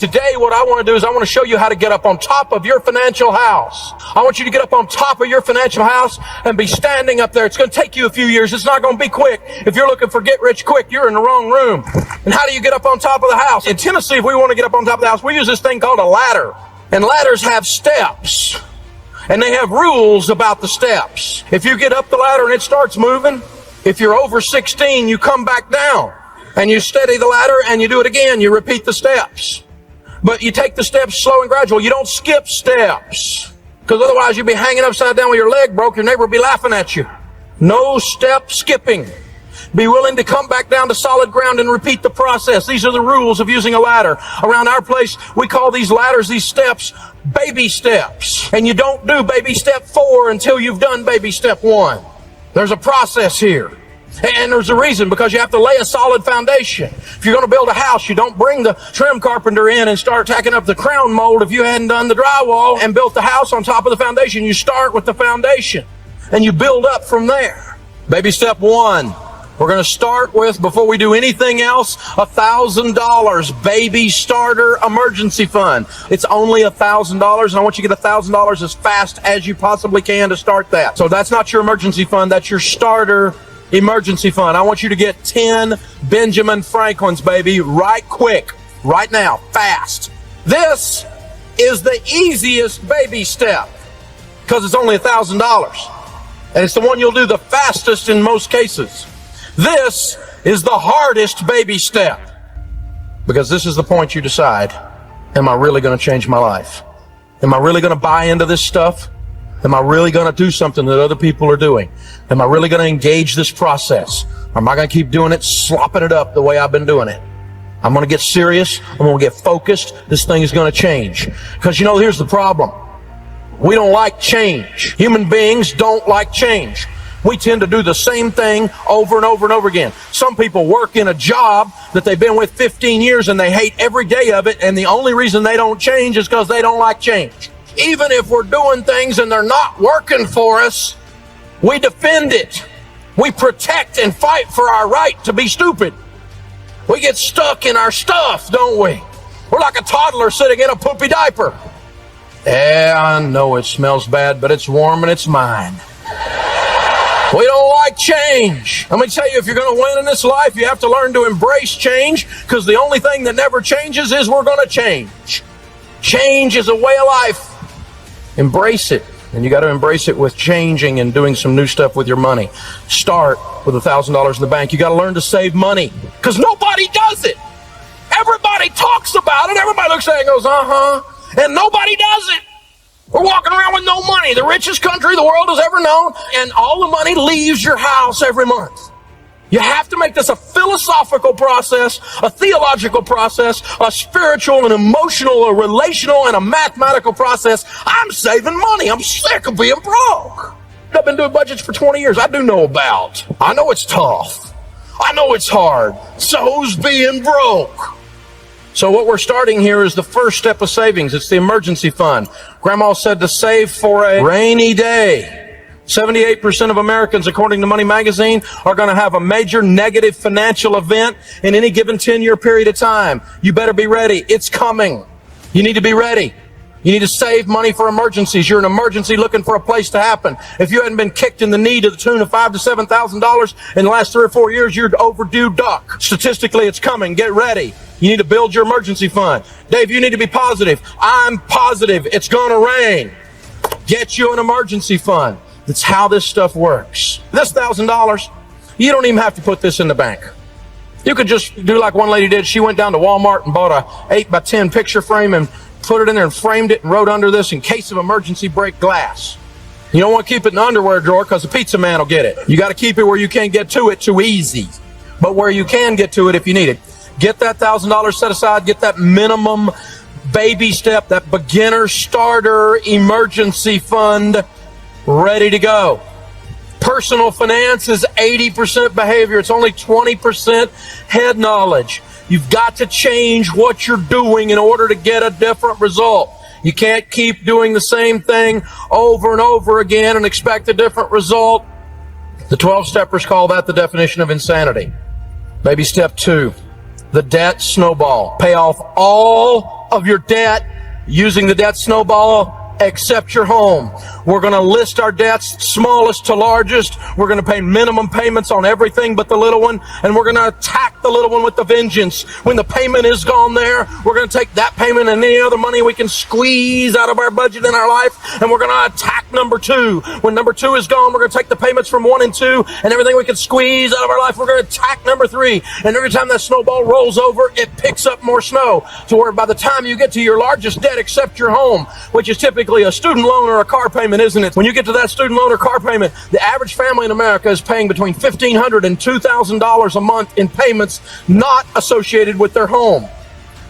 Today, what I want to do is I want to show you how to get up on top of your financial house. I want you to get up on top of your financial house and be standing up there. It's going to take you a few years. It's not going to be quick. If you're looking for get rich quick, you're in the wrong room. And how do you get up on top of the house? In Tennessee, if we want to get up on top of the house, we use this thing called a ladder. And ladders have steps. And they have rules about the steps. If you get up the ladder and it starts moving, if you're over 16, you come back down. And you steady the ladder and you do it again. You repeat the steps. But you take the steps slow and gradual. You don't skip steps. Because otherwise you'll be hanging upside down with your leg broke. Your neighbor will be laughing at you. No step skipping. Be willing to come back down to solid ground and repeat the process. These are the rules of using a ladder. Around our place, we call these ladders, these steps, baby steps. And you don't do baby step 4 until you've done baby step 1. There's a process here. And there's a reason, because you have to lay a solid foundation. If you're going to build a house, you don't bring the trim carpenter in and start tacking up the crown mold if you hadn't done the drywall and built the house on top of the foundation. You start with the foundation and you build up from there. Baby step 1. We're going to start with, before we do anything else, $1,000 baby starter emergency fund. It's only $1,000, and I want you to get $1,000 as fast as you possibly can to start that. So that's not your emergency fund, that's your starter emergency fund. I want you to get 10 Benjamin Franklins, baby, right quick, right now, fast. This is the easiest baby step because it's only $1,000. And it's the one you'll do the fastest in most cases. This is the hardest baby step because this is the point you decide, am I really going to change my life? Am I really going to buy into this stuff? Am I really going to do something that other people are doing? Am I really going to engage this process? Or am I going to keep doing it, slopping it up the way I've been doing it? I'm going to get serious. I'm going to get focused. This thing is going to change. Because, you know, here's the problem. We don't like change. Human beings don't like change. We tend to do the same thing over and over and over again. Some people work in a job that they've been with 15 years and they hate every day of it, and the only reason they don't change is because they don't like change. Even if we're doing things and they're not working for us, we defend it. We protect and fight for our right to be stupid. We get stuck in our stuff, don't we? We're like a toddler sitting in a poopy diaper. Yeah, I know it smells bad, but it's warm and it's mine. We don't like change. Let me tell you, if you're going to win in this life, you have to learn to embrace change, because the only thing that never changes is we're going to change. Change is a way of life. Embrace it. And you got to embrace it with changing and doing some new stuff with your money. Start with $1,000 in the bank. You got to learn to save money, because nobody does it. Everybody talks about it. Everybody looks at it and goes, uh-huh. And nobody does it. We're walking around with no money. The richest country the world has ever known. And all the money leaves your house every month. You have to make this a philosophical process, a theological process, a spiritual and emotional, a relational and a mathematical process. I'm saving money. I'm sick of being broke. I've been doing budgets for 20 years. I do know about. I know it's tough. I know it's hard. So's being broke. So what we're starting here is the first step of savings. It's the emergency fund. Grandma said to save for a rainy day. 78% of Americans, according to Money Magazine, are going to have a major negative financial event in any given 10-year period of time. You better be ready. It's coming. You need to be ready. You need to save money for emergencies. You're an emergency looking for a place to happen. If you hadn't been kicked in the knee to the tune of $5,000 to $7,000 in the last 3 or 4 years, you're overdue duck. Statistically, it's coming. Get ready. You need to build your emergency fund. Dave, you need to be positive. I'm positive. It's going to rain. Get you an emergency fund. That's how this stuff works. This $1,000, you don't even have to put this in the bank. You could just do like one lady did. She went down to Walmart and bought a 8x10 picture frame and put it in there and framed it and wrote under this, in case of emergency, break glass. You don't want to keep it in the underwear drawer because the pizza man will get it. You got to keep it where you can't get to it too easy, but where you can get to it if you need it. Get that $1,000 set aside. Get that minimum baby step, that beginner starter emergency fund ready to go. Personal finance is 80% behavior. It's only 20% head knowledge. You've got to change what you're doing in order to get a different result. You can't keep doing the same thing over and over again and expect a different result. The 12-steppers call that the definition of insanity. Baby step 2, the debt snowball. Pay off all of your debt using the debt snowball except your home. We're going to list our debts smallest to largest. We're going to pay minimum payments on everything but the little one, and we're going to attack the little one with a vengeance. When the payment is gone there, we're going to take that payment and any other money we can squeeze out of our budget in our life, and we're going to attack number two. When number two is gone, we're going to take the payments from 1 and 2 and everything we can squeeze out of our life, we're going to attack number 3. And every time that snowball rolls over, it picks up more snow to where by the time you get to your largest debt except your home, which is typically a student loan or a car payment, isn't it? When you get to that student loan or car payment, the average family in America is paying between $1,500 and $2,000 a month in payments not associated with their home.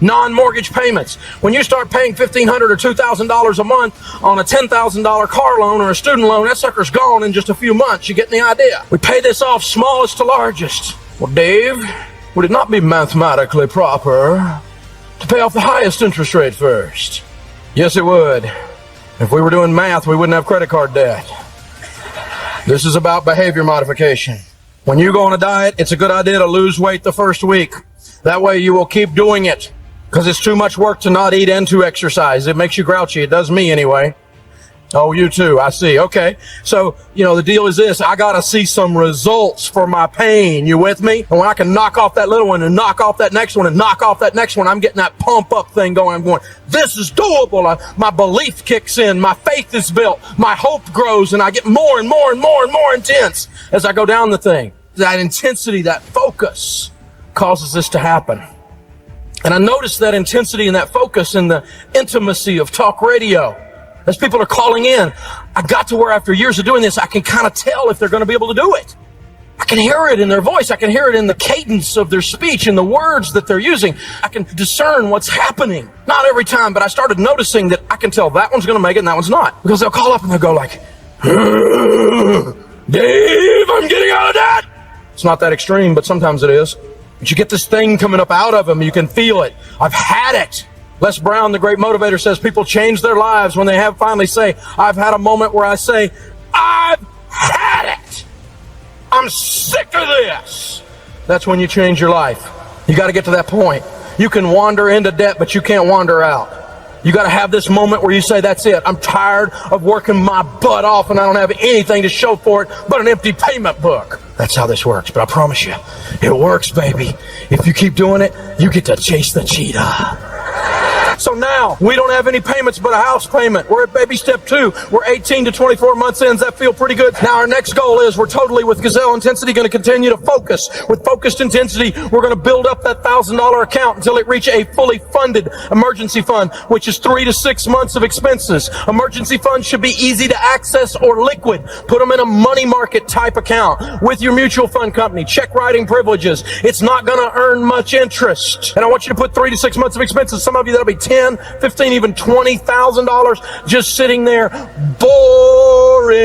Non-mortgage payments. When you start paying $1,500 or $2,000 a month on a $10,000 car loan or a student loan, that sucker's gone in just a few months. You get the idea. We pay this off smallest to largest. Well, Dave, would it not be mathematically proper to pay off the highest interest rate first? Yes, it would. If we were doing math, we wouldn't have credit card debt. This is about behavior modification. When you go on a diet, it's a good idea to lose weight the first week. That way you will keep doing it, because it's too much work to not eat and to exercise. It makes you grouchy. It does me anyway. Oh, you too. I see. Okay. So, the deal is this. I got to see some results for my pain. You with me? And when I can knock off that little one and knock off that next one and knock off that next one, I'm getting that pump up thing going. I'm going, this is doable. My belief kicks in. My faith is built. My hope grows, and I get more and more and more and more intense as I go down the thing. That intensity, that focus causes this to happen. And I noticed that intensity and that focus in the intimacy of talk radio. As people are calling in, I got to where after years of doing this, I can kind of tell if they're going to be able to do it. I can hear it in their voice. I can hear it in the cadence of their speech and the words that they're using. I can discern what's happening. Not every time, but I started noticing that I can tell that one's going to make it and that one's not. Because they'll call up and they'll go like, Dave, I'm getting out of debt. It's not that extreme, but sometimes it is. But you get this thing coming up out of them. You can feel it. I've had it. Les Brown, the great motivator, says people change their lives when they have finally say, I've had a moment where I say, I've had it. I'm sick of this. That's when you change your life. You got to get to that point. You can wander into debt, but you can't wander out. You got to have this moment where you say, that's it. I'm tired of working my butt off and I don't have anything to show for it but an empty payment book. That's how this works, but I promise you, it works, baby. If you keep doing it, you get to chase the cheetah. So now, we don't have any payments but a house payment. We're at baby step 2. We're 18 to 24 months in. Does that feel pretty good? Now, our next goal is we're totally, with Gazelle Intensity, going to continue to focus. With focused intensity, we're going to build up that $1,000 account until it reaches a fully funded emergency fund, which is 3 to 6 months of expenses. Emergency funds should be easy to access or liquid. Put them in a money market type account with your mutual fund company. Check writing privileges. It's not going to earn much interest. And I want you to put 3 to 6 months of expenses. Some of you, that'll be 10, 15, even $20,000 just sitting there, boring,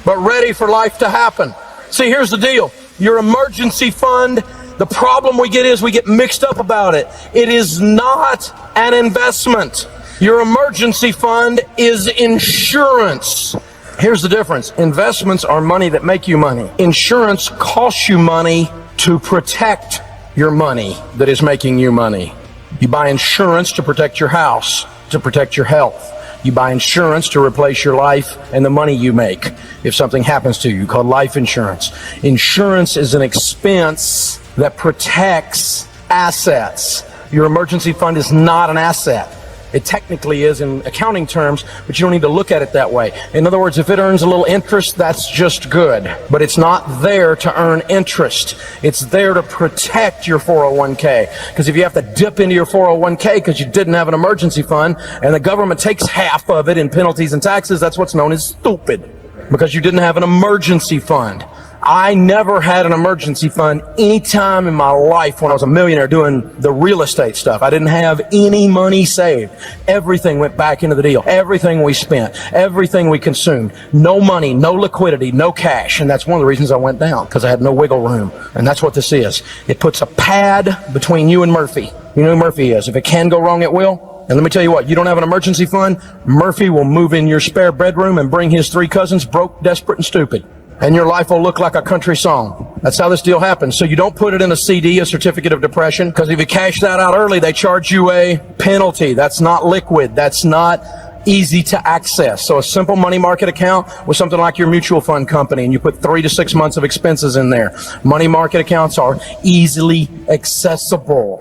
but ready for life to happen. See, here's the deal. Your emergency fund, the problem we get is we get mixed up about it. It is not an investment. Your emergency fund is insurance. Here's the difference. Investments are money that make you money. Insurance costs you money to protect your money that is making you money. You buy insurance to protect your house, to protect your health. You buy insurance to replace your life and the money you make if something happens to you, called life insurance. Insurance is an expense that protects assets. Your emergency fund is not an asset. It technically is in accounting terms, but you don't need to look at it that way. In other words, if it earns a little interest, that's just good. But it's not there to earn interest. It's there to protect your 401k. Because if you have to dip into your 401k because you didn't have an emergency fund, and the government takes half of it in penalties and taxes, that's what's known as stupid. Because you didn't have an emergency fund. I never had an emergency fund any time in my life when I was a millionaire doing the real estate stuff. I didn't have any money saved. Everything went back into the deal. Everything we spent, everything we consumed. No money, no liquidity, no cash. And that's one of the reasons I went down, because I had no wiggle room. And that's what this is. It puts a pad between you and Murphy. You know who Murphy is. If it can go wrong, it will. And let me tell you what, you don't have an emergency fund, Murphy will move in your spare bedroom and bring his 3 cousins broke, desperate, and stupid. and your life will look like a country song. That's how this deal happens. So you don't put it in a CD, a certificate of depression, because if you cash that out early, they charge you a penalty. That's not liquid. That's not easy to access. So a simple money market account with something like your mutual fund company, and you put 3 to 6 months of expenses in there. Money market accounts are easily accessible.